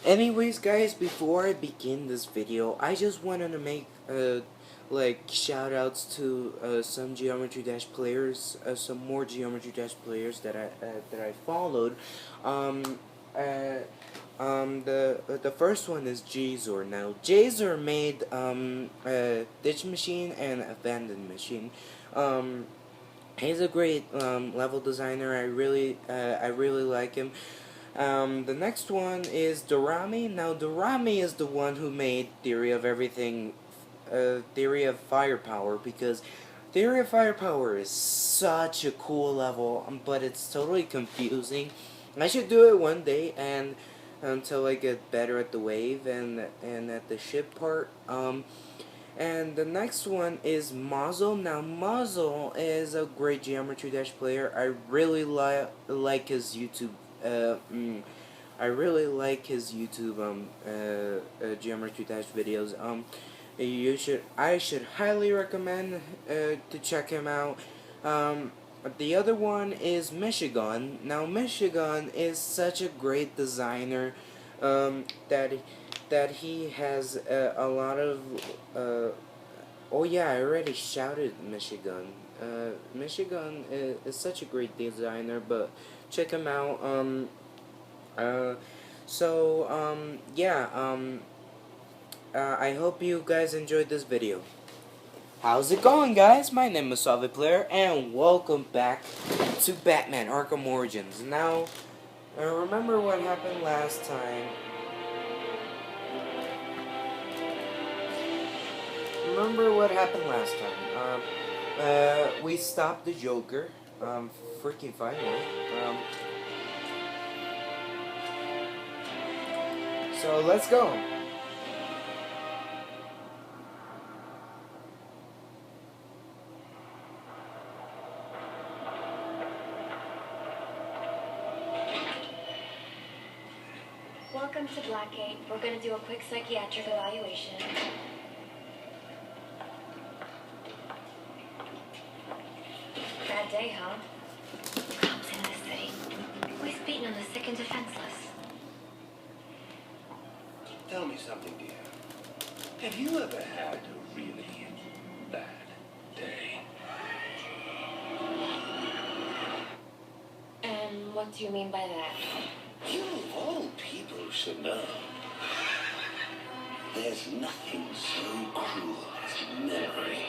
Anyways, guys, before I begin this video, I just wanted to make like shout outs to some Geometry Dash players, some more Geometry Dash players that I followed. Um, the first one is Jzor. Now Jzor made a Ditch Machine and Abandoned Machine. Um, he's a great level designer. I really like him. The next one is Dorami. Now, Dorami is the one who made Theory of Everything, Theory of Firepower, because Theory of Firepower is such a cool level, but it's totally confusing. I should do it one day, and until I get better at the wave and at the ship part. And the next one is Mazel. Now, Mazel is a great Geometry Dash player. I really like his YouTube. Uh, mm, I really like his YouTube Geometry Dash videos. I should highly recommend to check him out. The other one is Michigan. Now, Michigan is such a great designer that he has a lot of oh yeah, I already shouted Michigan. Michigan is such a great designer, but check him out. Uh, yeah. I hope you guys enjoyed this video. How's it going, guys? My name is Solid Player, and welcome back to Batman Arkham Origins. Now, remember what happened last time. We stopped the Joker. Freaking finally. So let's go. Welcome to Blackgate. We're going to do a quick psychiatric evaluation. Bad day, huh? Cops in this city. Always beating on the sick and defenseless. Tell me something, dear. Have you ever had a really bad day? And what do you mean by that? You of all people should know. There's nothing so cruel as memory.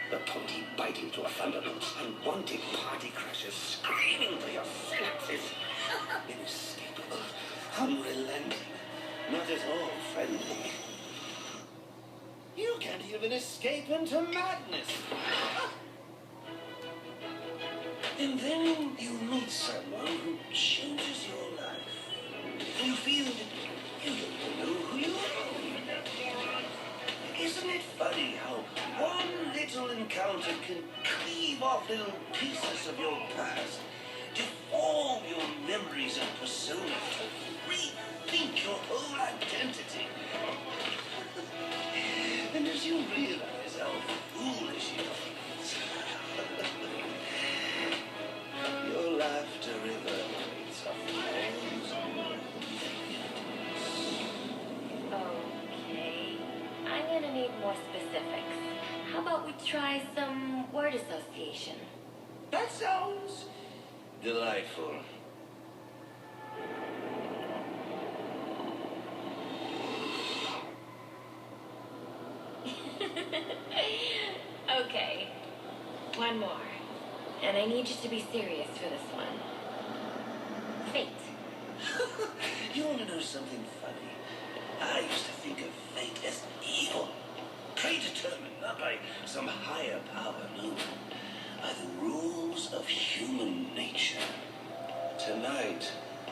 The pointy biting to a thunderbolt, unwanted party crashers screaming for your synapses. Inescapable, unrelenting, not at all friendly. You can't even escape into madness. And then you meet someone who changes your life. You feel that you don't know who you are. Isn't it funny how one little encounter can cleave off little pieces of your past, deform your memories and personas, to rethink your whole identity? And as you realize how foolish you are, your laughter reverberates off the walls of your Okay. I'm going to need more specifics. How about we try some word association? That sounds delightful. Okay. One more. And I need you to be serious for this one. Fate. You want to know something funny? I used to think of fate as evil, predetermined not by some higher power, no, by the rules of human nature. Tonight,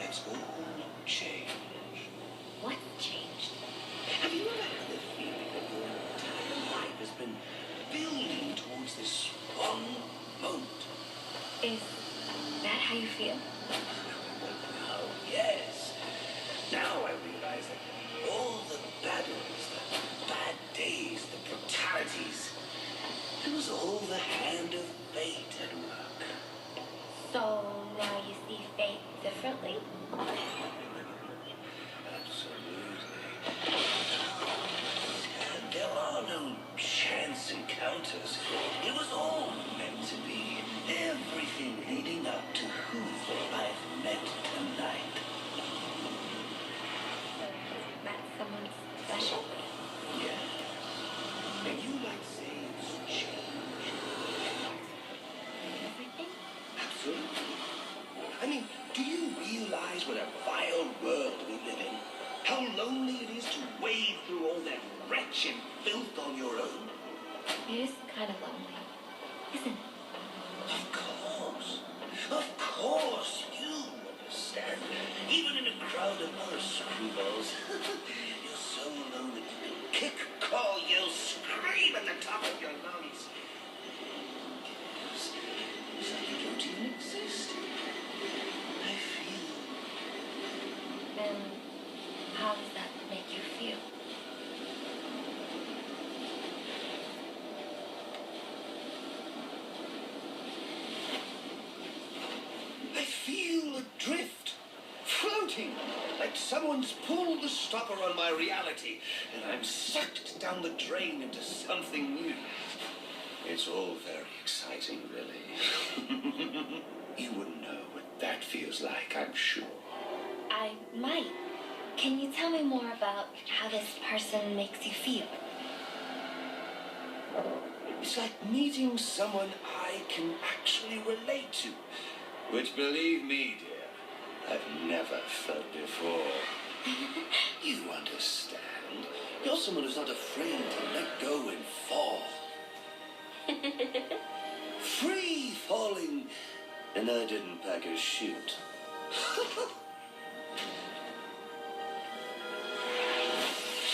it's all changed. What changed? Have you ever had the feeling that your entire life has been building towards this one moment? Is that how you feel? Oh, yes. Now I realize that all the battles, the bad days, the brutalities, it was all the hand of fate at work. So now you see fate differently? wade through all that wretched filth on your own? It is kind of lonely, isn't it? Of course, you understand. Even in a crowd of other screwballs, you're so alone that you can kick, call, yell, scream at the top of your lungs. It's like you don't even exist. I feel... And how does that make you feel? I feel adrift, floating, like someone's pulled the stopper on my reality, and I'm sucked down the drain into something new. It's all very exciting, really. You wouldn't know what that feels like, I'm sure. I might. Can you tell me more about how this person makes you feel? It's like meeting someone I can actually relate to. Which, believe me, dear, I've never felt before. You understand. You're someone who's not afraid to let go and fall. Free falling, and I didn't pack a chute.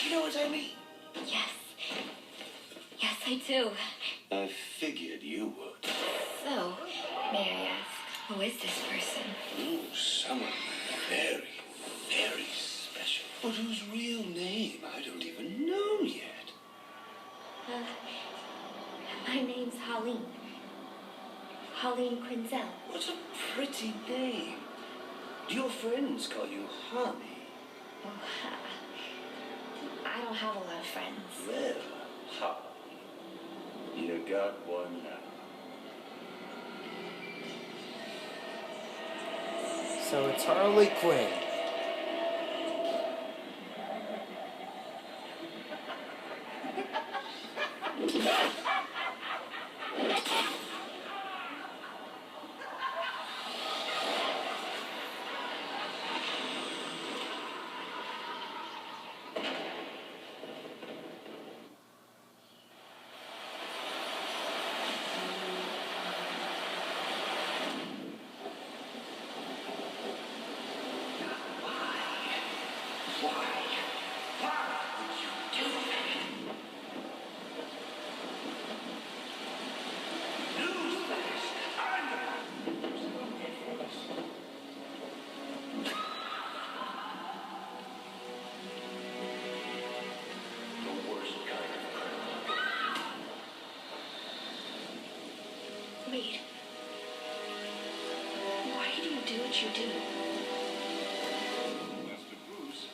You know what I mean? Yes. Yes, I do. I figured you would. So, may I ask, who is this person? Oh, someone very, very special. But whose real name I don't even know yet. My name's Holleen. Holleen Quinzel. What a pretty name. Do your friends call you Honey? Oh, I don't have a lot of friends. Well, Holly, you got one now. So it's Harley Quinn. Wait. Why do you do what you do? Mr. Bruce,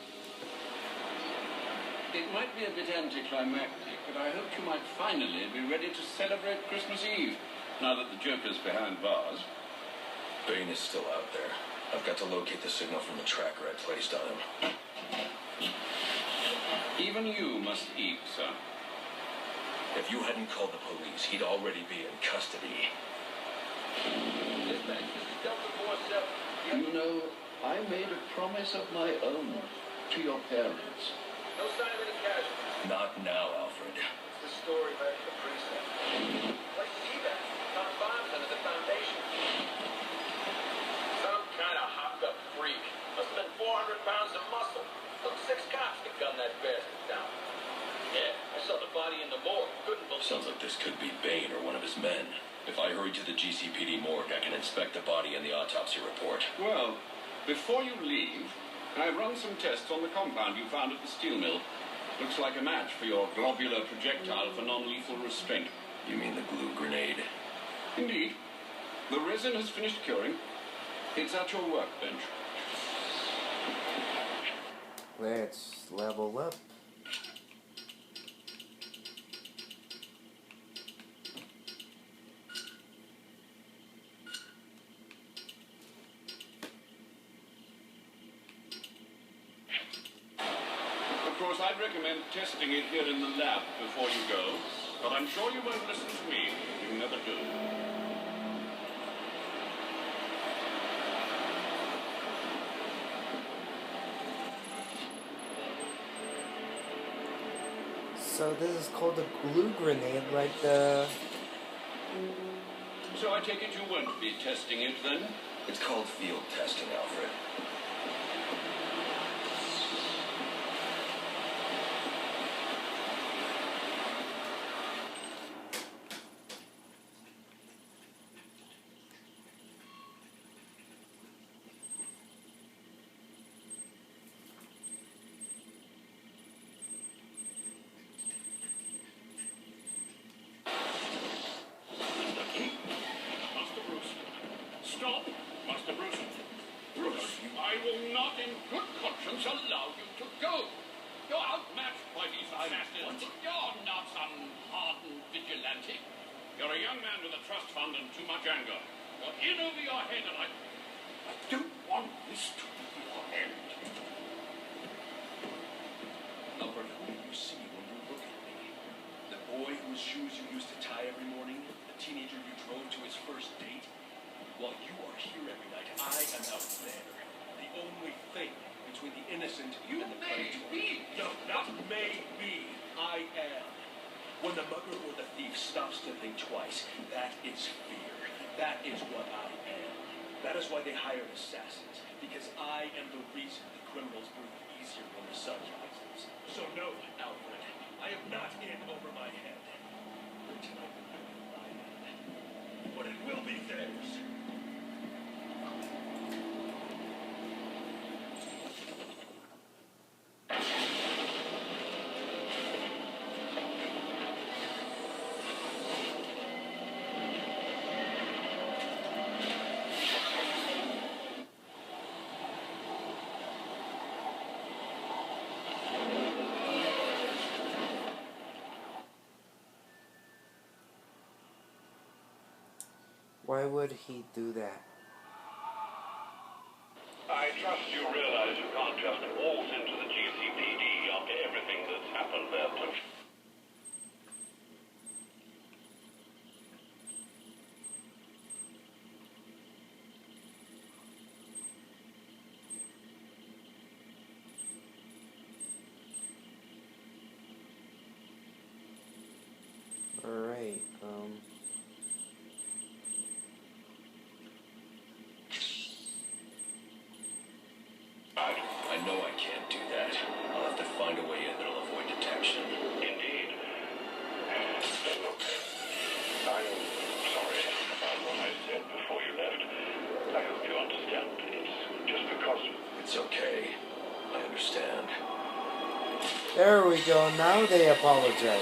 it might be a bit anticlimactic, but I hoped you might finally be ready to celebrate Christmas Eve, now that the Joker's behind bars. Bane is still out there. I've got to locate the signal from the tracker I placed on him. Even you must eat, sir. If you hadn't called the police, he'd already be in custody. Dispatch, this is Delta 47. You know, I made a promise of my own to your parents. No sign of any casualties. Not now, Alfred. It's the story back at the precinct. Where'd you see that? Found bombs under the foundation. Some kind of hopped-up freak. Must have been 400 pounds of muscle. Took 6 cops to gun that bastard down. Yeah, I saw the body in the morgue. Couldn't believe Sounds like this could be Bane or one of his men. If I hurry to the GCPD morgue, I can inspect the body and the autopsy report. Well, before you leave, I've run some tests on the compound you found at the steel mill. Looks like a match for your globular projectile for non-lethal restraint. You mean the glue grenade? Indeed. The resin has finished curing. It's at your workbench. Let's level up. Of course, I'd recommend testing it here in the lab before you go, but I'm sure you won't listen to me. You never do. So this is called a glue grenade, like the... So I take it you won't be testing it then? It's called field testing, Alfred. Master Bruce. Stop! Master Bruce. Bruce, I will not in good conscience allow you to go. You're outmatched by these assassins. You're not some hardened vigilante. You're a young man with a trust fund and too much anger. You're in over your head, and I don't want this to be your end. Alfred, who do you see when you look at me? The boy whose shoes you used to tie every morning? The teenager you drove to his first date? While you are here every night, I am out there. The only thing between the innocent and the predatory. No, not may be. I am. When the mugger or the thief stops to think twice, that is fear. That is what I am. That is why they hired assassins, because I am the reason the criminals breathe easier when the sun rises. So no, Alfred, I am not in over my head. Tonight will not be my head, but it will be theirs. Why would he do that? I trust you realize you can't just waltz into the GCPD after everything that's happened there to... Alright, I know I can't do that. I'll have to find a way in that'll avoid detection. Indeed. Look, I'm sorry about what I said before you left. I hope you understand. It's just because... It's okay. I understand. there we go, now they apologize.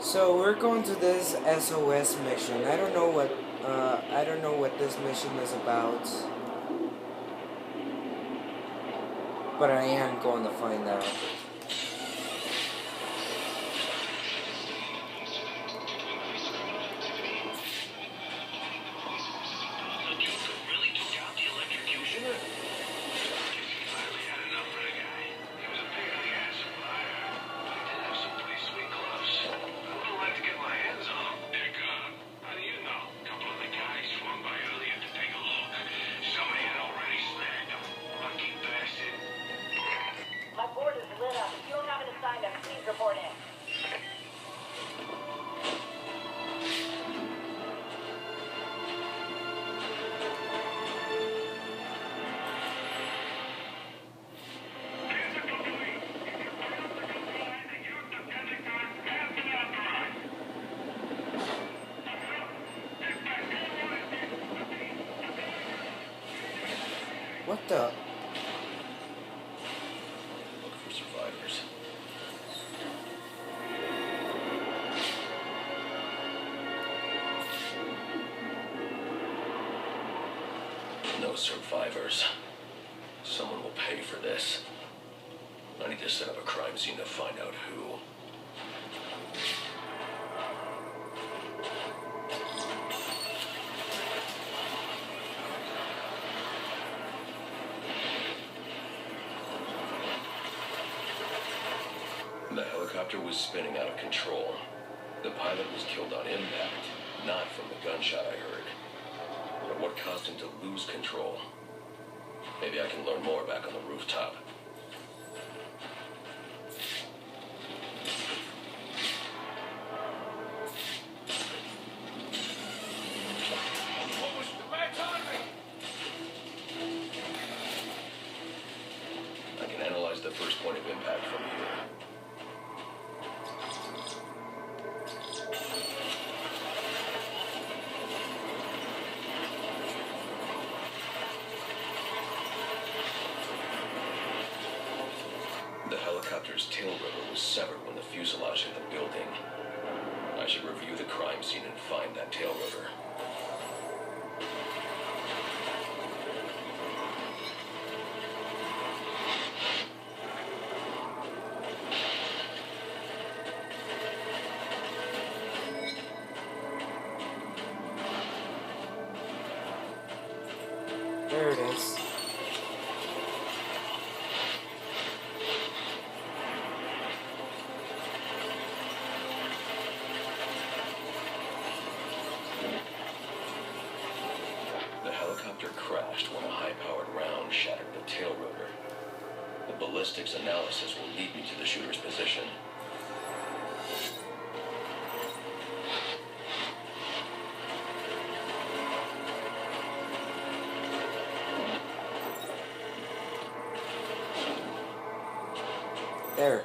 So we're going to this SOS mission. I don't know what this mission is about, but I am going to find out. What the? Look for survivors. No survivors. Someone will pay for this. I need to set up a crime scene to find out who. The helicopter was spinning out of control. The pilot was killed on impact, not from the gunshot I heard. But what caused him to lose control? Maybe I can learn more back on the rooftop. What was the bad timing? I can analyze the first point of impact from here. The helicopter's tail rotor was severed when the fuselage hit the building. I should review the crime scene and find that tail rotor. There it is. The helicopter crashed when a high-powered round shattered the tail rotor. The ballistics analysis will lead me to the shooter's position. There.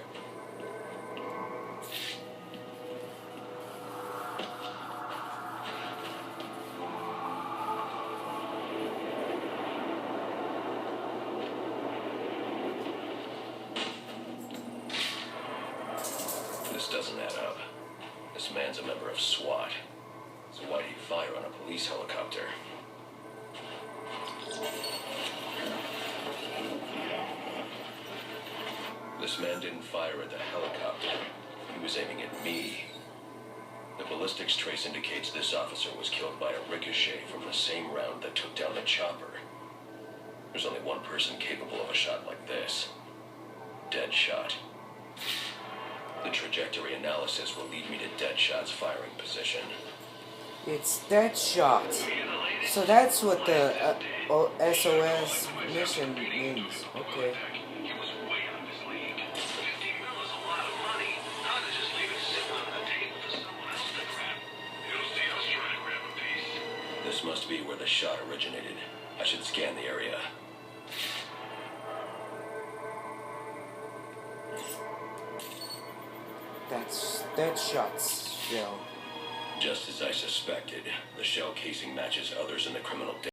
This doesn't add up. This man's a member of SWAT. So why'd he fire on a police helicopter? This man didn't fire at the helicopter. He was aiming at me. The ballistics trace indicates this officer was killed by a ricochet from the same round that took down the chopper. There's only one person capable of a shot like this. Deadshot. The trajectory analysis will lead me to Deadshot's firing position. It's Deadshot. So that's what the SOS mission means. Okay. He was way out of his league. 15 mil is a lot of money. How to just leave it sitting on the table for someone else to grab? You'll see us trying to grab a piece. This must be where the shot originated. I should scan the area. That's Deadshot's shell. Just as I suspected, the shell casing matches others in the criminal